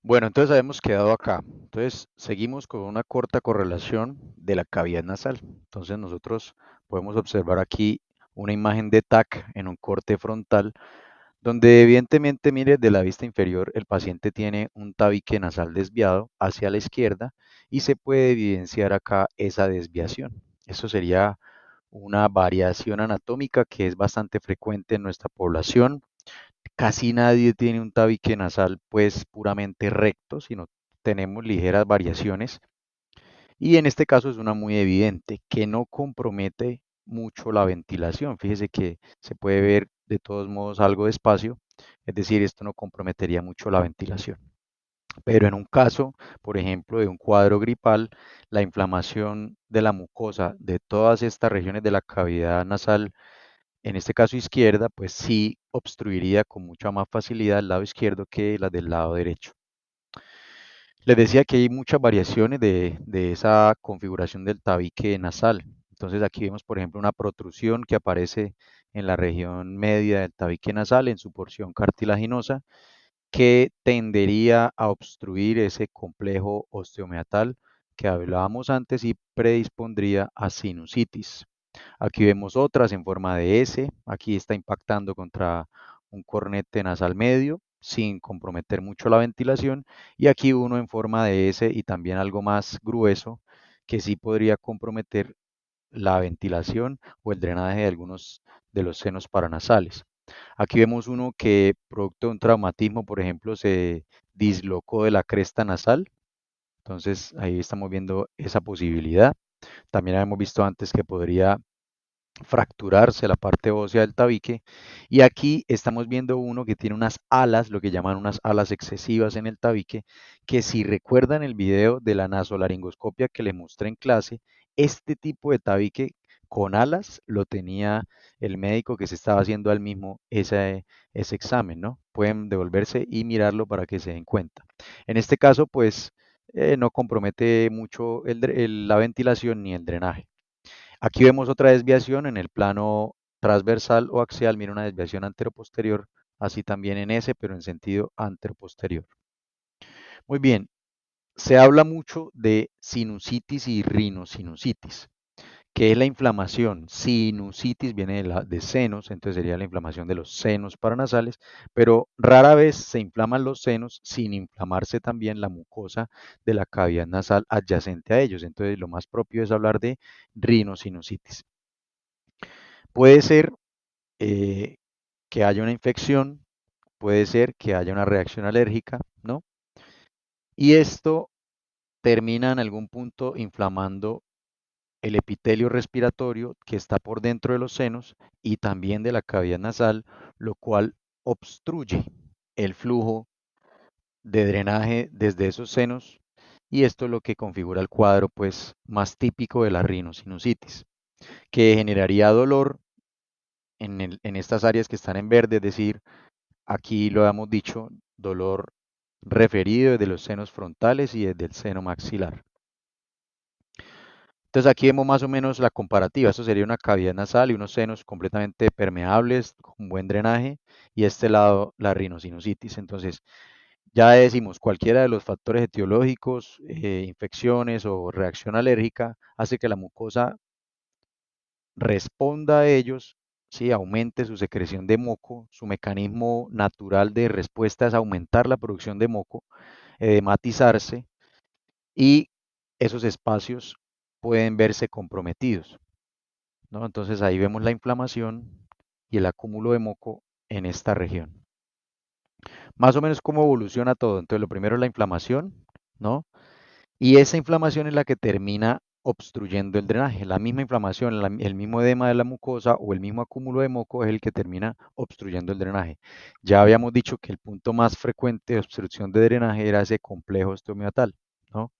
Bueno, entonces habíamos quedado acá. Entonces seguimos con una corta correlación de la cavidad nasal. Entonces nosotros podemos observar aquí una imagen de TAC en un corte frontal, donde evidentemente, mire, de la vista inferior el paciente tiene un tabique nasal desviado hacia la izquierda y se puede evidenciar acá esa desviación. Eso sería una variación anatómica que es bastante frecuente en nuestra población. Casi nadie tiene un tabique nasal pues puramente recto, sino tenemos ligeras variaciones y en este caso es una muy evidente que no compromete mucho la ventilación. Fíjese que se puede ver de todos modos algo de espacio, es decir, esto no comprometería mucho la ventilación. Pero en un caso, por ejemplo, de un cuadro gripal, la inflamación de la mucosa de todas estas regiones de la cavidad nasal, en este caso izquierda, pues sí obstruiría con mucha más facilidad el lado izquierdo que la del lado derecho. Les decía que hay muchas variaciones de esa configuración del tabique nasal. Entonces aquí vemos, por ejemplo, una protrusión que aparece en la región media del tabique nasal en su porción cartilaginosa que tendería a obstruir ese complejo osteomeatal que hablábamos antes y predispondría a sinusitis. Aquí vemos otras en forma de S, aquí está impactando contra un cornete nasal medio sin comprometer mucho la ventilación y aquí uno en forma de S y también algo más grueso que sí podría comprometer la ventilación o el drenaje de algunos de los senos paranasales. Aquí vemos uno que producto de un traumatismo, por ejemplo, se dislocó de la cresta nasal, entonces ahí estamos viendo esa posibilidad. También habíamos visto antes que podría fracturarse la parte ósea del tabique. Y aquí estamos viendo uno que tiene unas alas, lo que llaman unas alas excesivas en el tabique, que si recuerdan el video de la nasolaringoscopia que le mostré en clase, este tipo de tabique con alas lo tenía el médico que se estaba haciendo al mismo ese examen, ¿no? Pueden devolverse y mirarlo para que se den cuenta. En este caso, pues no compromete mucho la ventilación ni el drenaje. Aquí vemos otra desviación en el plano transversal o axial, mira una desviación anteroposterior, así también en ese, pero en sentido anteroposterior. Muy bien, se habla mucho de sinusitis y rinosinusitis. ¿Qué es la inflamación? Sinusitis viene de senos, entonces sería la inflamación de los senos paranasales, pero rara vez se inflaman los senos sin inflamarse también la mucosa de la cavidad nasal adyacente a ellos. Entonces lo más propio es hablar de rinosinusitis. Puede ser eh, que haya una infección, puede ser que haya una reacción alérgica, ¿no? Y esto termina en algún punto inflamando el epitelio respiratorio que está por dentro de los senos y también de la cavidad nasal, lo cual obstruye el flujo de drenaje desde esos senos y esto es lo que configura el cuadro pues más típico de la rinosinusitis, que generaría dolor en estas áreas que están en verde, es decir, aquí lo hemos dicho, dolor referido desde los senos frontales y desde el seno maxilar. Entonces aquí vemos más o menos la comparativa. Esto sería una cavidad nasal y unos senos completamente permeables, con buen drenaje, y este lado la rinosinusitis. Entonces ya decimos, cualquiera de los factores etiológicos, infecciones o reacción alérgica, hace que la mucosa responda a ellos, ¿sí? Aumente su secreción de moco, su mecanismo natural de respuesta es aumentar la producción de moco, edematizarse y esos espacios pueden verse comprometidos, ¿no? Entonces ahí vemos la inflamación y el acúmulo de moco en esta región. Más o menos cómo evoluciona todo. Entonces lo primero es la inflamación, ¿no? Y esa inflamación es la que termina obstruyendo el drenaje. La misma inflamación, el mismo edema de la mucosa o el mismo acúmulo de moco es el que termina obstruyendo el drenaje. Ya habíamos dicho que el punto más frecuente de obstrucción de drenaje era ese complejo osteomiatal, ¿no?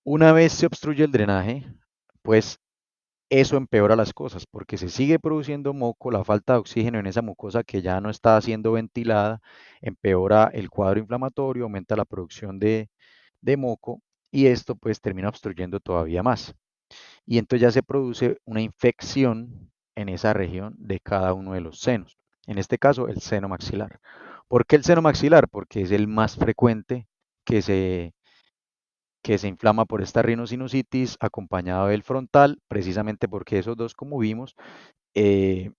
Una vez se obstruye el drenaje, pues eso empeora las cosas porque se sigue produciendo moco, la falta de oxígeno en esa mucosa que ya no está siendo ventilada, empeora el cuadro inflamatorio, aumenta la producción de moco y esto pues termina obstruyendo todavía más. Y entonces ya se produce una infección en esa región de cada uno de los senos. En este caso, el seno maxilar. ¿Por qué el seno maxilar? Porque es el más frecuente que se inflama por esta rinosinusitis, acompañado del frontal, precisamente porque esos dos, como vimos, eh,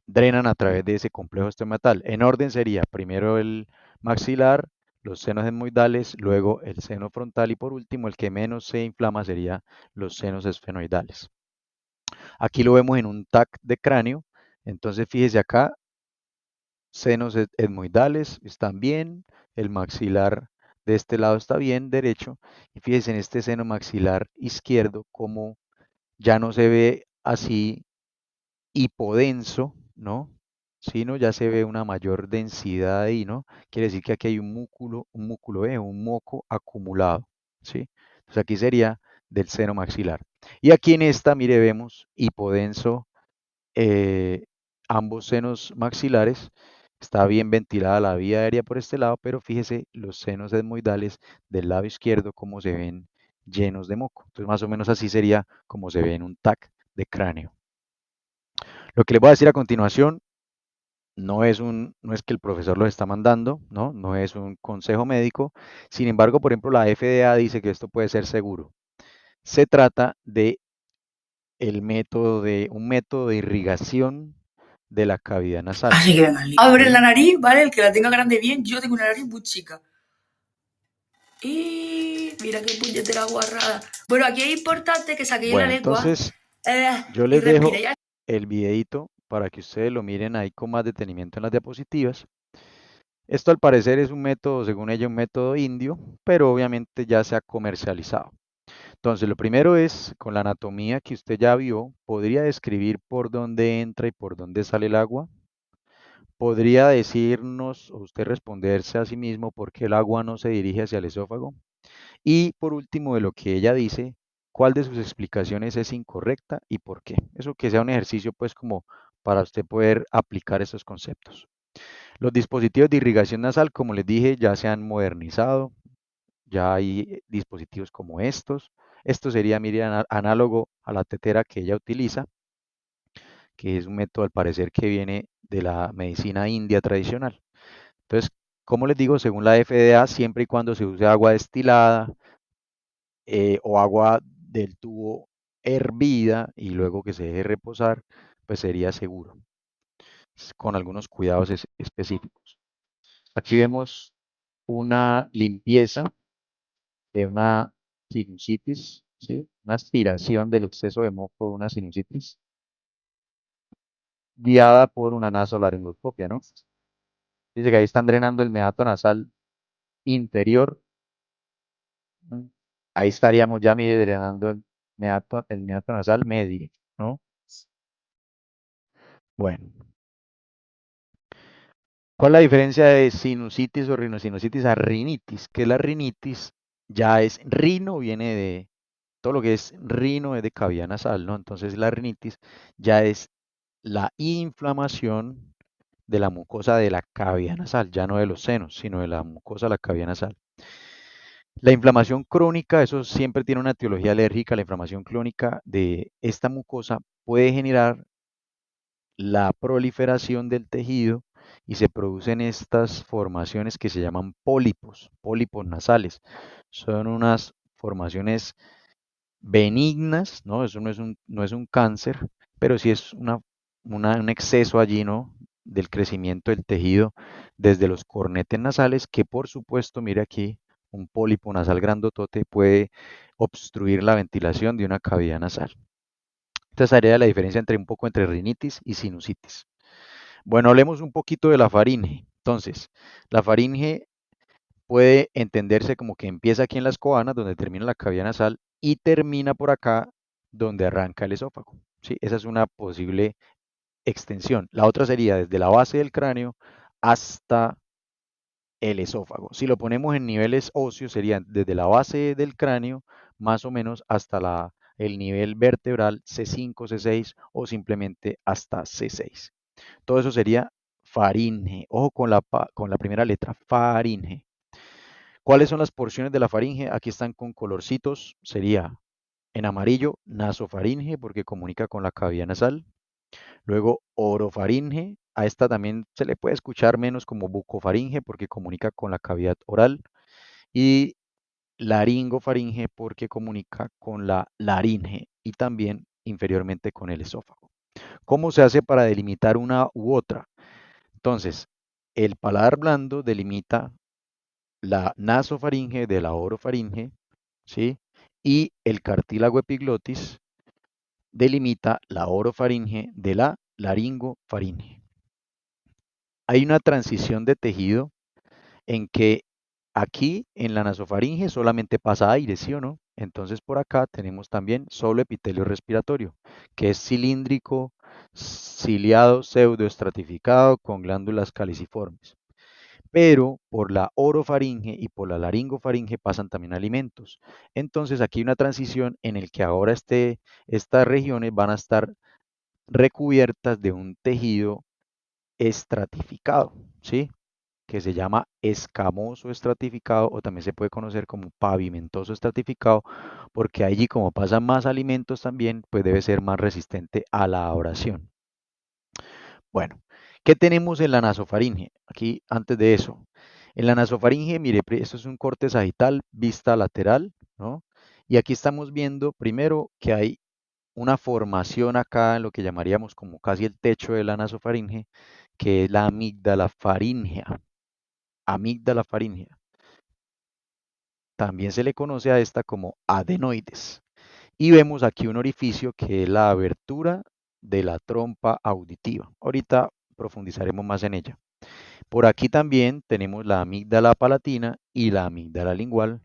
drenan a través de ese complejo estomatal. En orden sería primero el maxilar, los senos etmoidales, luego el seno frontal y por último el que menos se inflama sería los senos esfenoidales. Aquí lo vemos en un TAC de cráneo, entonces fíjese acá, senos etmoidales están bien, el maxilar de este lado está bien, derecho, y fíjese en este seno maxilar izquierdo como ya no se ve así hipodenso, ¿no? Sino ya se ve una mayor densidad ahí, ¿no? Quiere decir que aquí hay un moco acumulado, ¿sí? Entonces aquí sería del seno maxilar. Y aquí en esta, mire, vemos hipodenso eh, ambos senos maxilares. Está bien ventilada la vía aérea por este lado, pero fíjese los senos etmoidales del lado izquierdo como se ven llenos de moco. Entonces más o menos así sería como se ve en un TAC de cráneo. Lo que les voy a decir a continuación no es que el profesor los está mandando, ¿no? No es un consejo médico. Sin embargo, por ejemplo, la FDA dice que esto puede ser seguro. Se trata de un método de irrigación de la cavidad nasal, Así que venga, abre la ¿sí? nariz, ¿vale? El que la tenga grande bien. Yo tengo una nariz muy chica. Y mira qué puñetera guarrada. Bueno, aquí es importante que saquéis la Bueno, lengua entonces yo y les dejo respiréis. el videito para que ustedes lo miren ahí con más detenimiento en las diapositivas. Esto al parecer es un método, según ella, un método indio, pero obviamente ya se ha comercializado. Entonces, lo primero es, con la anatomía que usted ya vio, podría describir por dónde entra y por dónde sale el agua. Podría decirnos, o usted responderse a sí mismo, por qué el agua no se dirige hacia el esófago. Y por último, de lo que ella dice, cuál de sus explicaciones es incorrecta y por qué. Eso que sea un ejercicio, pues, como para usted poder aplicar esos conceptos. Los dispositivos de irrigación nasal, como les dije, ya se han modernizado. Ya hay dispositivos como estos. Esto sería, mire, análogo a la tetera que ella utiliza, que es un método al parecer que viene de la medicina india tradicional. Entonces, como les digo, según la FDA, siempre y cuando se use agua destilada o agua del tubo hervida y luego que se deje reposar, pues sería seguro, con algunos cuidados específicos. Aquí vemos una limpieza de una sinusitis, ¿sí? Una aspiración del exceso de moco de una sinusitis, guiada por una nasolaringoscopia, ¿no? Dice que ahí están drenando el meato nasal interior. ¿No? Ahí estaríamos ya mire, drenando el meato nasal medio, ¿no? Bueno, ¿cuál es la diferencia de sinusitis o rinosinusitis a rinitis? Que la rinitis ya es rino, viene de todo lo que es rino es de cavidad nasal, ¿no? Entonces la rinitis ya es la inflamación de la mucosa de la cavidad nasal, ya no de los senos, sino de la mucosa de la cavidad nasal. La inflamación crónica, eso siempre tiene una etiología alérgica. La inflamación crónica de esta mucosa puede generar la proliferación del tejido y se producen estas formaciones que se llaman pólipos, pólipos nasales. Son unas formaciones benignas, ¿no? Eso no es un cáncer, pero sí es un exceso allí, ¿no? Del crecimiento del tejido desde los cornetes nasales, que por supuesto, mire aquí, un pólipo nasal grandotote puede obstruir la ventilación de una cavidad nasal. Entonces haría la diferencia entre un poco entre rinitis y sinusitis. Bueno, hablemos un poquito de la faringe. Entonces, la faringe puede entenderse como que empieza aquí en las coanas, donde termina la cavidad nasal, y termina por acá, donde arranca el esófago. ¿Sí? Esa es una posible extensión. La otra sería desde la base del cráneo hasta el esófago. Si lo ponemos en niveles óseos, serían desde la base del cráneo más o menos hasta el nivel vertebral C5, C6 o simplemente hasta C6. Todo eso sería faringe. Ojo con la primera letra, faringe. ¿Cuáles son las porciones de la faringe? Aquí están con colorcitos. Sería en amarillo nasofaringe porque comunica con la cavidad nasal. Luego orofaringe. A esta también se le puede escuchar menos como bucofaringe porque comunica con la cavidad oral. y laringofaringe porque comunica con la laringe y también inferiormente con el esófago. ¿Cómo se hace para delimitar una u otra? Entonces, el paladar blando delimita la nasofaringe de la orofaringe, ¿sí? Y el cartílago epiglotis delimita la orofaringe de la laringofaringe. Hay una transición de tejido en que aquí en la nasofaringe solamente pasa aire, ¿sí o no? Entonces por acá tenemos también solo epitelio respiratorio, que es cilíndrico, ciliado, pseudoestratificado con glándulas caliciformes. Pero por la orofaringe y por la laringofaringe pasan también alimentos. Entonces aquí hay una transición en el que ahora estas regiones van a estar recubiertas de un tejido estratificado, ¿sí? Que se llama escamoso estratificado o también se puede conocer como pavimentoso estratificado, porque allí como pasan más alimentos también, pues debe ser más resistente a la abrasión. Bueno, ¿qué tenemos en la nasofaringe? Aquí, antes de eso, en la nasofaringe, mire, esto es un corte sagital, vista lateral, ¿no? Y aquí estamos viendo primero que hay una formación acá en lo que llamaríamos como casi el techo de la nasofaringe, que es la amígdala faríngea. Amígdala faríngea. También se le conoce a esta como adenoides. Y vemos aquí un orificio que es la abertura de la trompa auditiva. Ahorita profundizaremos más en ella. Por aquí también tenemos la amígdala palatina y la amígdala lingual,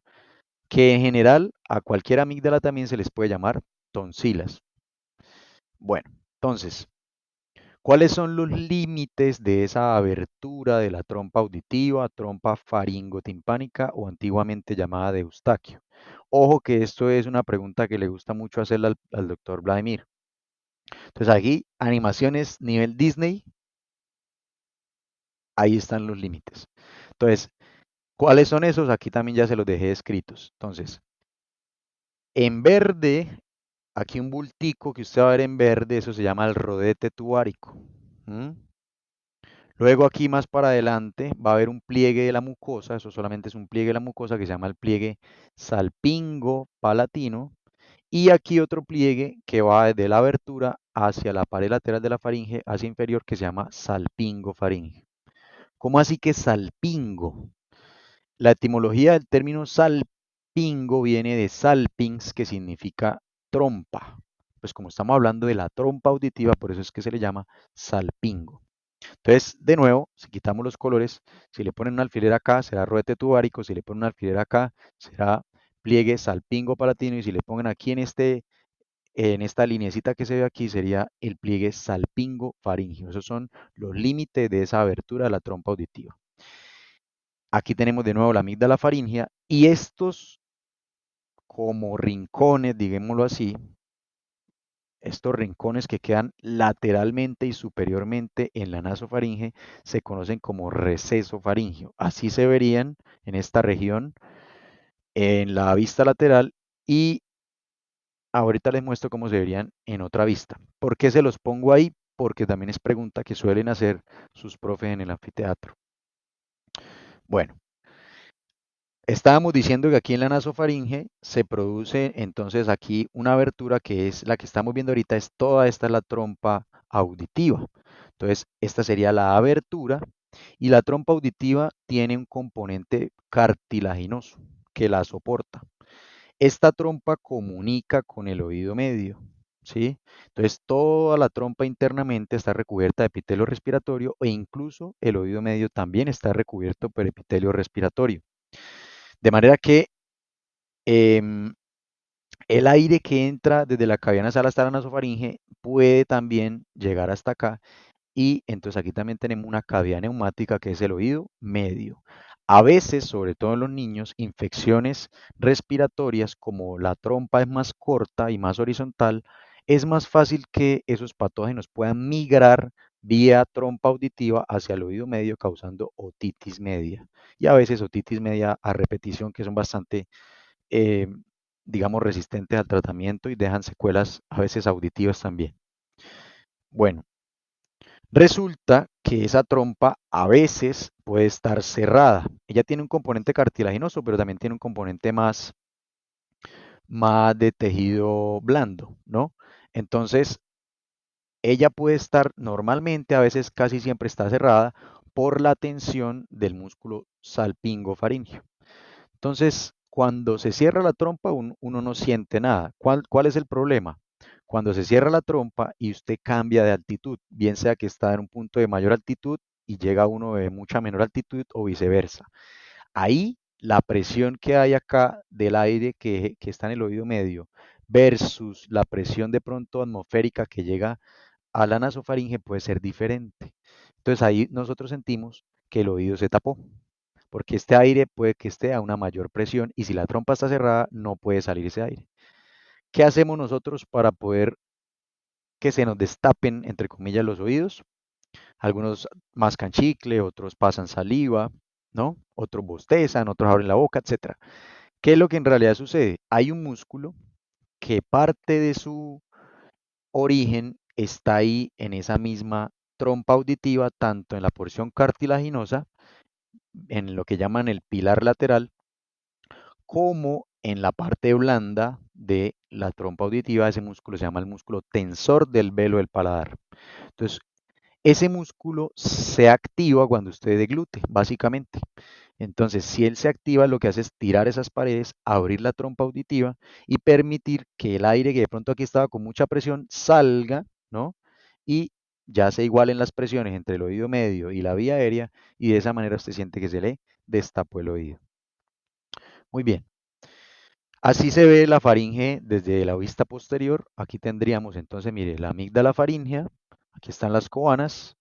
que en general a cualquier amígdala también se les puede llamar tonsilas. Bueno, entonces, ¿cuáles son los límites de esa abertura de la trompa auditiva, trompa faringotimpánica o antiguamente llamada de Eustaquio? Ojo que esto es una pregunta que le gusta mucho hacerle al doctor Vladimir. Entonces aquí, animaciones nivel Disney, ahí están los límites. Entonces, ¿cuáles son esos? Aquí también ya se los dejé escritos. Entonces, en verde, aquí un bultico que usted va a ver en verde, eso se llama el rodete tubárico. ¿Mm? Luego aquí más para adelante va a haber un pliegue de la mucosa, eso solamente es un pliegue de la mucosa que se llama el pliegue salpingo palatino. Y aquí otro pliegue que va desde la abertura hacia la pared lateral de la faringe, hacia inferior, que se llama salpingo faringe. ¿Cómo así que salpingo? La etimología del término salpingo viene de salpings, que significa trompa. Pues como estamos hablando de la trompa auditiva, por eso es que se le llama salpingo. Entonces, de nuevo, si quitamos los colores, si le ponen un alfiler acá, será rodete tubárico, si le ponen un alfiler acá, será pliegue salpingo palatino, y si le ponen aquí en esta lineecita que se ve aquí, sería el pliegue salpingo faríngeo. Esos son los límites de esa abertura de la trompa auditiva. Aquí tenemos de nuevo la amígdala faríngea y estos como rincones, digámoslo así, estos rincones que quedan lateralmente y superiormente en la nasofaringe se conocen como receso faríngeo. Así se verían en esta región, en la vista lateral, y ahorita les muestro cómo se verían en otra vista. ¿Por qué se los pongo ahí? Porque también es pregunta que suelen hacer sus profes en el anfiteatro. Bueno, estábamos diciendo que aquí en la nasofaringe se produce entonces aquí una abertura que es la que estamos viendo ahorita, es toda esta es la trompa auditiva. Entonces, esta sería la abertura y la trompa auditiva tiene un componente cartilaginoso que la soporta. Esta trompa comunica con el oído medio, ¿sí? Entonces, toda la trompa internamente está recubierta de epitelio respiratorio e incluso el oído medio también está recubierto por epitelio respiratorio. De manera que em, el aire que entra desde la cavidad nasal hasta la nasofaringe puede también llegar hasta acá y entonces aquí también tenemos una cavidad neumática que es el oído medio. A veces, sobre todo en los niños, infecciones respiratorias, como la trompa es más corta y más horizontal, es más fácil que esos patógenos puedan migrar vía trompa auditiva hacia el oído medio, causando otitis media. Y a veces otitis media a repetición, que son bastante, eh, digamos, resistentes al tratamiento y dejan secuelas a veces auditivas también. Bueno, Resulta que esa trompa a veces puede estar cerrada. Ella tiene un componente cartilaginoso, pero también tiene un componente más de tejido blando, ¿no? Entonces, ella puede estar normalmente, a veces casi siempre está cerrada por la tensión del músculo salpingofaringeo. Entonces, cuando se cierra la trompa, uno no siente nada. ¿Cuál es el problema? Cuando se cierra la trompa y usted cambia de altitud, bien sea que está en un punto de mayor altitud y llega uno de mucha menor altitud o viceversa. Ahí la presión que hay acá del aire que está en el oído medio versus la presión de pronto atmosférica que llega a la nasofaringe puede ser diferente. Entonces ahí nosotros sentimos que el oído se tapó, porque este aire puede que esté a una mayor presión y si la trompa está cerrada no puede salir ese aire. ¿Qué hacemos nosotros para poder que se nos destapen, entre comillas, los oídos? Algunos mascan chicle, otros pasan saliva, ¿no? Otros bostezan, otros abren la boca, etcétera. ¿Qué es lo que en realidad sucede? Hay un músculo que parte de su origen está ahí en esa misma trompa auditiva, tanto en la porción cartilaginosa, en lo que llaman el pilar lateral, como en la parte blanda de la trompa auditiva. Ese músculo se llama el músculo tensor del velo del paladar. Entonces, ese músculo se activa cuando usted deglute, básicamente. Entonces, si él se activa, lo que hace es tirar esas paredes, abrir la trompa auditiva y permitir que el aire que de pronto aquí estaba con mucha presión salga, ¿no? Y ya se igualen las presiones entre el oído medio y la vía aérea y de esa manera usted siente que se le destapó el oído. Muy bien. Así se ve la faringe desde la vista posterior. Aquí tendríamos entonces, mire, la amígdala faríngea. Aquí están las coanas.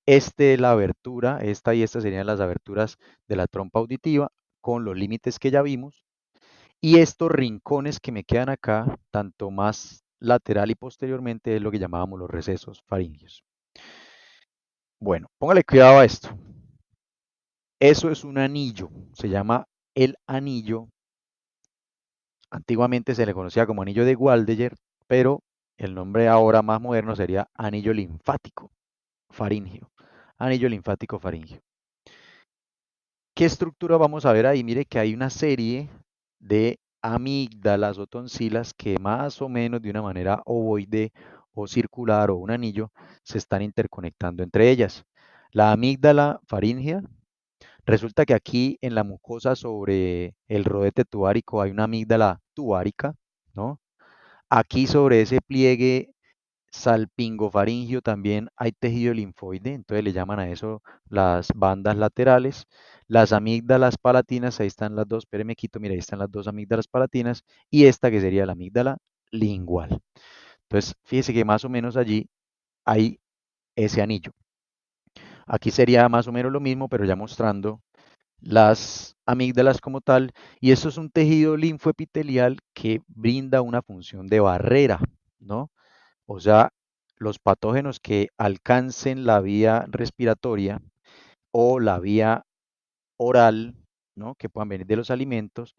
Este es la abertura, esta y esta serían las aberturas de la trompa auditiva con los límites que ya vimos. Y estos rincones que me quedan acá, tanto más lateral y posteriormente, es lo que llamábamos los recesos faringios. Bueno, póngale cuidado a esto. Eso es un anillo, se llama el anillo. Antiguamente se le conocía como anillo de Waldeyer, pero el nombre ahora más moderno sería anillo linfático faríngeo. Anillo linfático faríngeo. ¿Qué estructura vamos a ver ahí? Mire que hay una serie de amígdalas o tonsilas que más o menos de una manera ovoide o circular o un anillo se están interconectando entre ellas. La amígdala faríngea, resulta que aquí en la mucosa sobre el rodete tubárico hay una amígdala tubárica, ¿no? Aquí sobre ese pliegue salpingofaringio también hay tejido linfoide, entonces le llaman a eso las bandas laterales. Las amígdalas palatinas, ahí están las dos, espérenme quito, mira, ahí están las dos amígdalas palatinas y esta que sería la amígdala lingual. Entonces, fíjese que más o menos allí hay ese anillo. Aquí sería más o menos lo mismo, pero ya mostrando las amígdalas como tal, y esto es un tejido linfoepitelial que brinda una función de barrera, ¿no? O sea, los patógenos que alcancen la vía respiratoria o la vía oral, ¿no? Que puedan venir de los alimentos,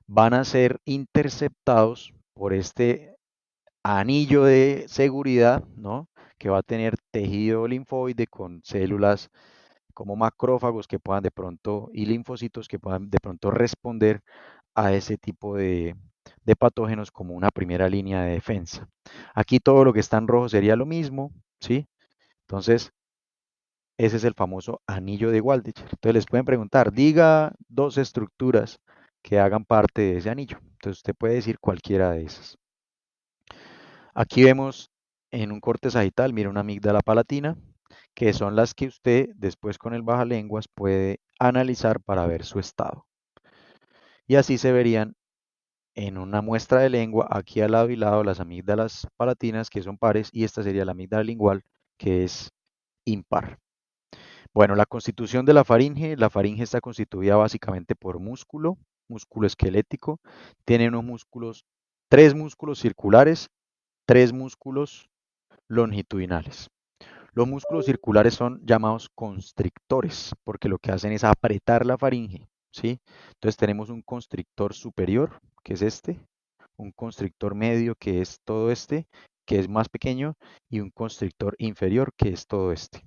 van a ser interceptados por este anillo de seguridad, ¿no? Que va a tener tejido linfoide con células como macrófagos que puedan de pronto y linfocitos que puedan de pronto responder a ese tipo de patógenos como una primera línea de defensa. Aquí todo lo que está en rojo sería lo mismo, ¿sí? Entonces, ese es el famoso anillo de Waldecker. Entonces les pueden preguntar, diga dos estructuras que hagan parte de ese anillo. Entonces usted puede decir cualquiera de esas. Aquí vemos en un corte sagital, mira una amígdala palatina, que son las que usted después con el bajalenguas puede analizar para ver su estado. Y así se verían en una muestra de lengua, aquí al lado y lado, las amígdalas palatinas, que son pares, y esta sería la amígdala lingual, que es impar. Bueno, la constitución de la faringe está constituida básicamente por músculo esquelético, tiene unos músculos, tres músculos circulares, tres músculos longitudinales. Los músculos circulares son llamados constrictores, porque lo que hacen es apretar la faringe, ¿sí? Entonces tenemos un constrictor superior, que es este, un constrictor medio, que es todo este, que es más pequeño, y un constrictor inferior, que es todo este.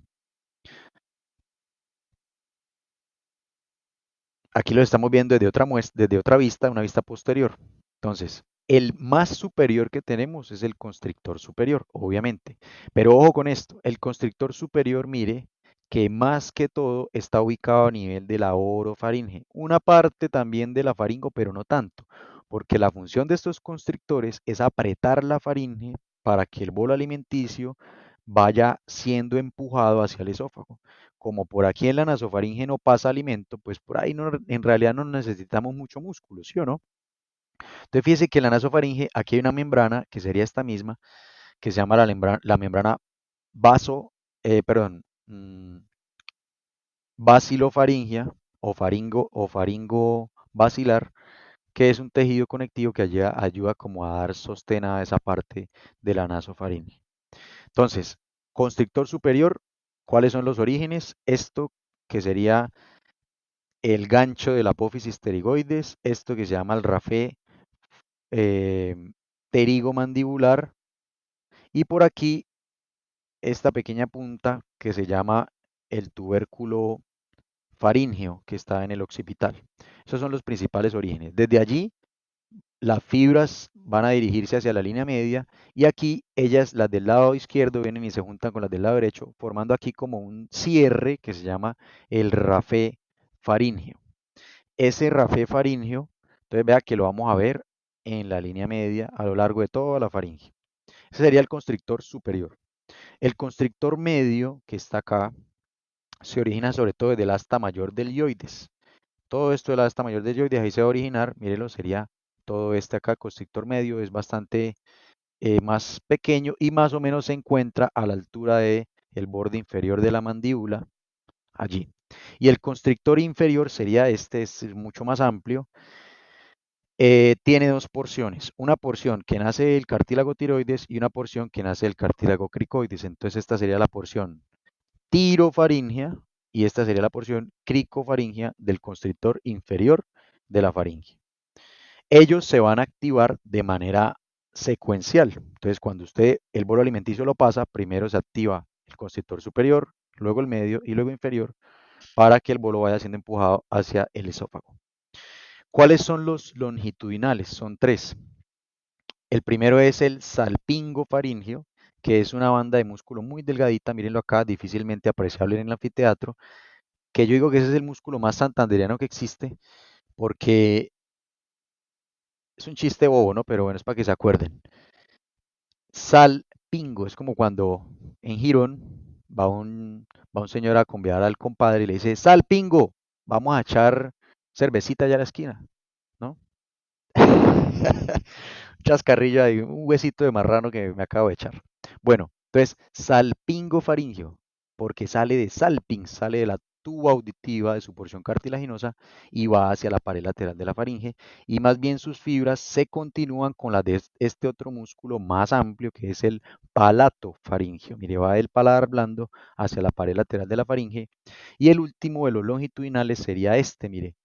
aquí lo estamos viendo desde otra vista, una vista posterior. Entonces, el más superior que tenemos es el constrictor superior, obviamente. Pero ojo con esto, el constrictor superior, mire, que más que todo está ubicado a nivel de la orofaringe. Una parte también de la faringo, pero no tanto, porque la función de estos constrictores es apretar la faringe para que el bolo alimenticio vaya siendo empujado hacia el esófago. Como por aquí en la nasofaringe no pasa alimento, pues por ahí no, en realidad no necesitamos mucho músculo, ¿sí o no? Entonces fíjese que en la nasofaringe aquí hay una membrana, que sería esta misma, que se llama la membrana vaso, perdón, bacilofaringia o faringo basilar, que es un tejido conectivo que ayuda como a dar sostén a esa parte de la nasofaringe. Entonces, constrictor superior, ¿cuáles son los orígenes? Esto que sería el gancho de la apófisis pterigoides, esto que se llama el rafé eh, pterigomandibular, y por aquí esta pequeña punta que se llama el tubérculo faríngeo que está en el occipital. Esos son los principales orígenes. Desde allí, las fibras van a dirigirse hacia la línea media y aquí ellas, las del lado izquierdo, vienen y se juntan con las del lado derecho, formando aquí como un cierre que se llama el rafé faríngeo. Ese rafé faríngeo, entonces vea que lo vamos a ver en la línea media a lo largo de toda la faringe. Ese sería el constrictor superior. El constrictor medio, que está acá, se origina sobre todo desde el asta mayor del ioides. Todo esto del asta mayor del ioides, ahí se va a originar, mírenlo, sería todo este acá, constrictor medio, es bastante más pequeño y más o menos se encuentra a la altura de el borde inferior de la mandíbula, allí. Y el constrictor inferior sería este, es mucho más amplio, tiene dos porciones, una porción que nace del cartílago tiroides y una porción que nace del cartílago cricoides. Entonces esta sería la porción tirofaringea y esta sería la porción cricofaringea del constrictor inferior de la faringe. Ellos se van a activar de manera secuencial. Entonces cuando usted el bolo alimenticio lo pasa, primero se activa el constrictor superior, luego el medio y luego inferior para que el bolo vaya siendo empujado hacia el esófago. ¿Cuáles son los longitudinales? Son tres. El primero es el salpingo faríngeo, que es una banda de músculo muy delgadita, mírenlo acá, difícilmente apreciable en el anfiteatro, que yo digo que ese es el músculo más santandereano que existe, porque es un chiste bobo, ¿no? Pero bueno, es para que se acuerden. Salpingo, es como cuando en Girón va un señor a convidar al compadre y le dice, Salpingo, vamos a echar cervecita allá a la esquina, ¿no? Chascarrillo ahí, un huesito de marrano que me acabo de echar. Bueno, entonces, salpingo faríngeo, porque sale de salping, sale de la tuba auditiva de su porción cartilaginosa y va hacia la pared lateral de la faringe, y más bien sus fibras se continúan con las de este otro músculo más amplio que es el palato faríngeo. Mire, va del paladar blando hacia la pared lateral de la faringe, y el último de los longitudinales sería este, mire,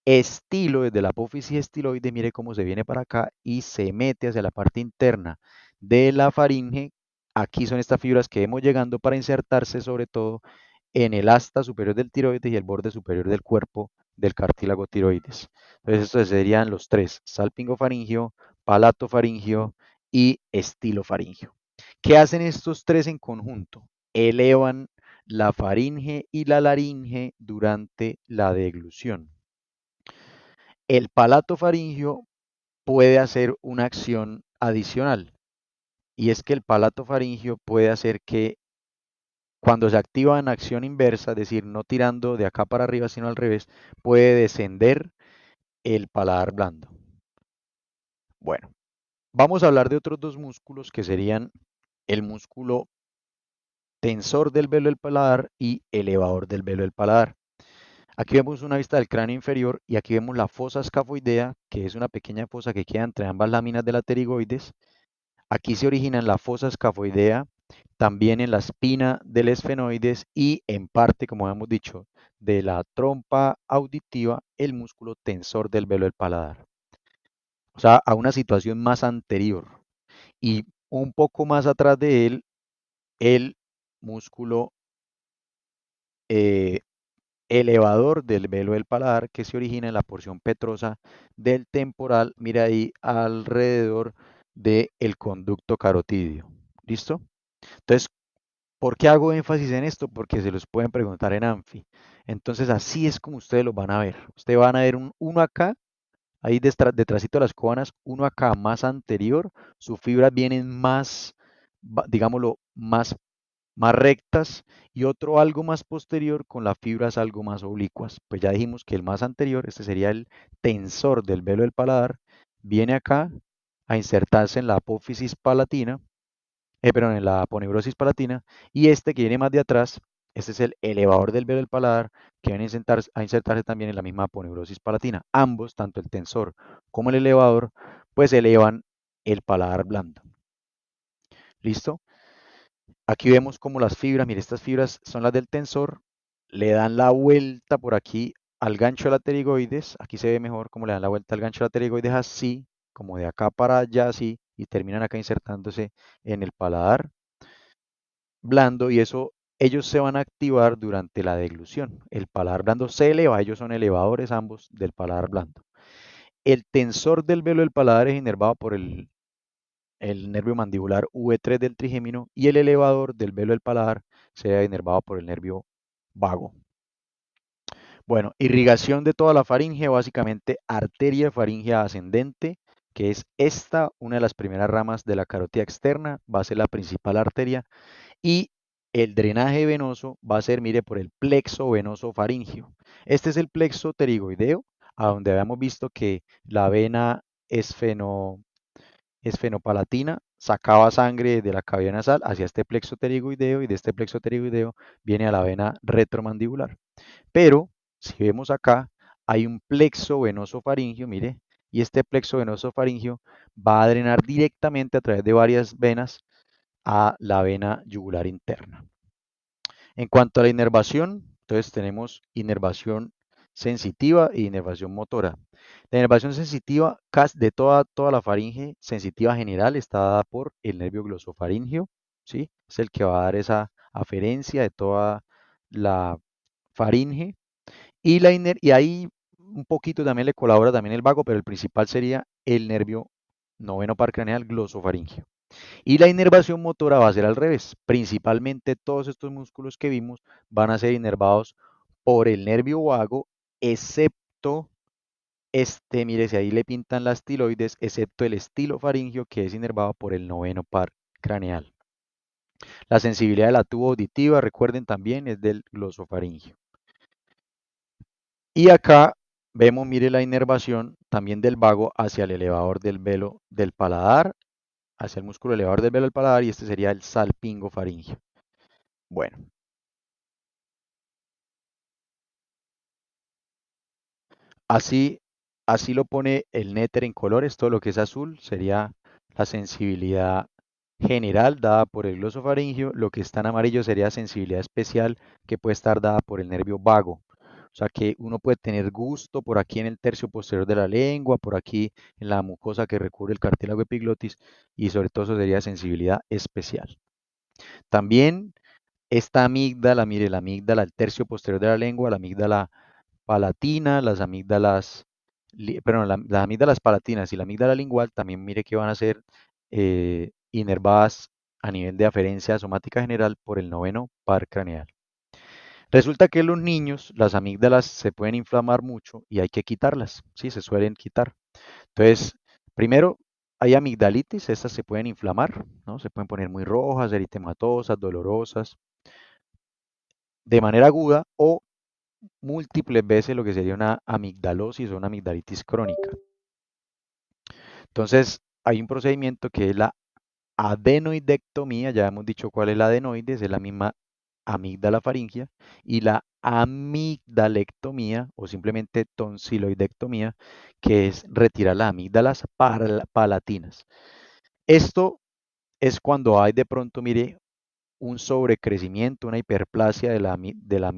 estilo desde la apófisis estiloide, mire cómo se viene para acá y se mete hacia la parte interna de la faringe. Aquí son estas fibras que vemos llegando para insertarse sobre todo en el asta superior del tiroides y el borde superior del cuerpo del cartílago tiroides. Entonces estos serían los tres, salpingofaringio, palatofaringio y estilofaringio. ¿Qué hacen estos tres en conjunto? Elevan la faringe y la laringe durante la deglución. El palato faríngeo puede hacer una acción adicional y es que el palato faríngeo puede hacer que cuando se activa en acción inversa, es decir, no tirando de acá para arriba, sino al revés, puede descender el paladar blando. Bueno, vamos a hablar de otros dos músculos que serían el músculo tensor del velo del paladar y elevador del velo del paladar. Aquí vemos una vista del cráneo inferior y aquí vemos la fosa escafoidea, que es una pequeña fosa que queda entre ambas láminas de la pterigoides. Aquí se origina en la fosa escafoidea, también en la espina del esfenoides y en parte, como hemos dicho, de la trompa auditiva, el músculo tensor del velo del paladar. O sea, a una situación más anterior. Y un poco más atrás de él, el músculo elevador del velo del paladar que se origina en la porción petrosa del temporal, mira ahí alrededor del conducto carotídeo. ¿Listo? Entonces, ¿por qué hago énfasis en esto? Porque se los pueden preguntar en Anfi. Entonces, así es como ustedes lo van a ver. Ustedes van a ver uno acá, ahí detrásito de las cóbanas, uno acá más anterior, sus fibras vienen más, digámoslo, más rectas y otro algo más posterior con las fibras algo más oblicuas. Pues ya dijimos que el más anterior, este sería el tensor del velo del paladar, viene acá a insertarse en la apófisis palatina, perdón, en la aponeurosis palatina, y este que viene más de atrás, este es el elevador del velo del paladar, que viene a insertarse también en la misma aponeurosis palatina. Ambos, tanto el tensor como el elevador, pues elevan el paladar blando. ¿Listo? Aquí vemos como las fibras, mire, estas fibras son las del tensor, le dan la vuelta por aquí al gancho de la pterigoides, aquí se ve mejor cómo le dan la vuelta al gancho de la pterigoides así, como de acá para allá así, y terminan acá insertándose en el paladar blando, y eso ellos se van a activar durante la deglución. El paladar blando se eleva, ellos son elevadores ambos del paladar blando. El tensor del velo del paladar es inervado por el nervio mandibular V3 del trigémino, y el elevador del velo del paladar será inervado por el nervio vago. Bueno, irrigación de toda la faringe, básicamente arteria faríngea ascendente, que es esta, una de las primeras ramas de la carótida externa, va a ser la principal arteria, y el drenaje venoso va a ser, mire, por el plexo venoso faríngeo. Este es el plexo pterigoideo, a donde habíamos visto que la vena esfenopalatina sacaba sangre de la cavidad nasal hacia este plexo pterigoideo, y de este plexo pterigoideo viene a la vena retromandibular. Pero si vemos acá, hay un plexo venoso faríngeo, mire, y este plexo venoso faríngeo va a drenar directamente a través de varias venas a la vena yugular interna. En cuanto a la inervación, entonces tenemos inervación sensitiva e inervación motora. La inervación sensitiva de toda la faringe sensitiva general está dada por el nervio glosofaríngeo, ¿sí? Es el que va a dar esa aferencia de toda la faringe. Y ahí un poquito también le colabora también el vago, pero el principal sería el nervio noveno par craneal glosofaríngeo. Y la inervación motora va a ser al revés. Principalmente todos estos músculos que vimos van a ser inervados por el nervio vago, excepto mire, si ahí le pintan las estiloides, excepto el estilofaringio, que es inervado por el noveno par craneal. La sensibilidad de la tuba auditiva, recuerden también, es del glosofaringio. Y acá vemos, mire, la inervación también del vago hacia el elevador del velo del paladar, hacia el músculo elevador del velo del paladar, y este sería el salpingo faríngeo. Bueno, así, así lo pone el néter en colores. Todo lo que es azul sería la sensibilidad general dada por el glosofaringio. Lo que está en amarillo sería sensibilidad especial, que puede estar dada por el nervio vago. O sea que uno puede tener gusto por aquí en el tercio posterior de la lengua, por aquí en la mucosa que recubre el cartílago epiglotis, y sobre todo eso sería sensibilidad especial. También esta amígdala, mire, la amígdala, el tercio posterior de la lengua, la amígdala palatina, las amígdalas, perdón, las amígdalas palatinas y la amígdala lingual también mire que van a ser inervadas a nivel de aferencia somática general por el noveno par craneal. Resulta que en los niños las amígdalas se pueden inflamar mucho y hay que quitarlas, ¿sí? Se suelen quitar. Entonces, primero hay amigdalitis, estas se pueden inflamar, ¿no? Se pueden poner muy rojas, eritematosas, dolorosas, de manera aguda o múltiples veces, lo que sería una amigdalosis o una amigdalitis crónica. Entonces, hay un procedimiento que es la adenoidectomía, ya hemos dicho cuál es la adenoides, es la misma amígdala faríngea, y la amigdalectomía o simplemente tonsiloidectomía, que es retirar las amígdalas palatinas. Esto es cuando hay de pronto, mire, un sobrecrecimiento, una hiperplasia de la amígdala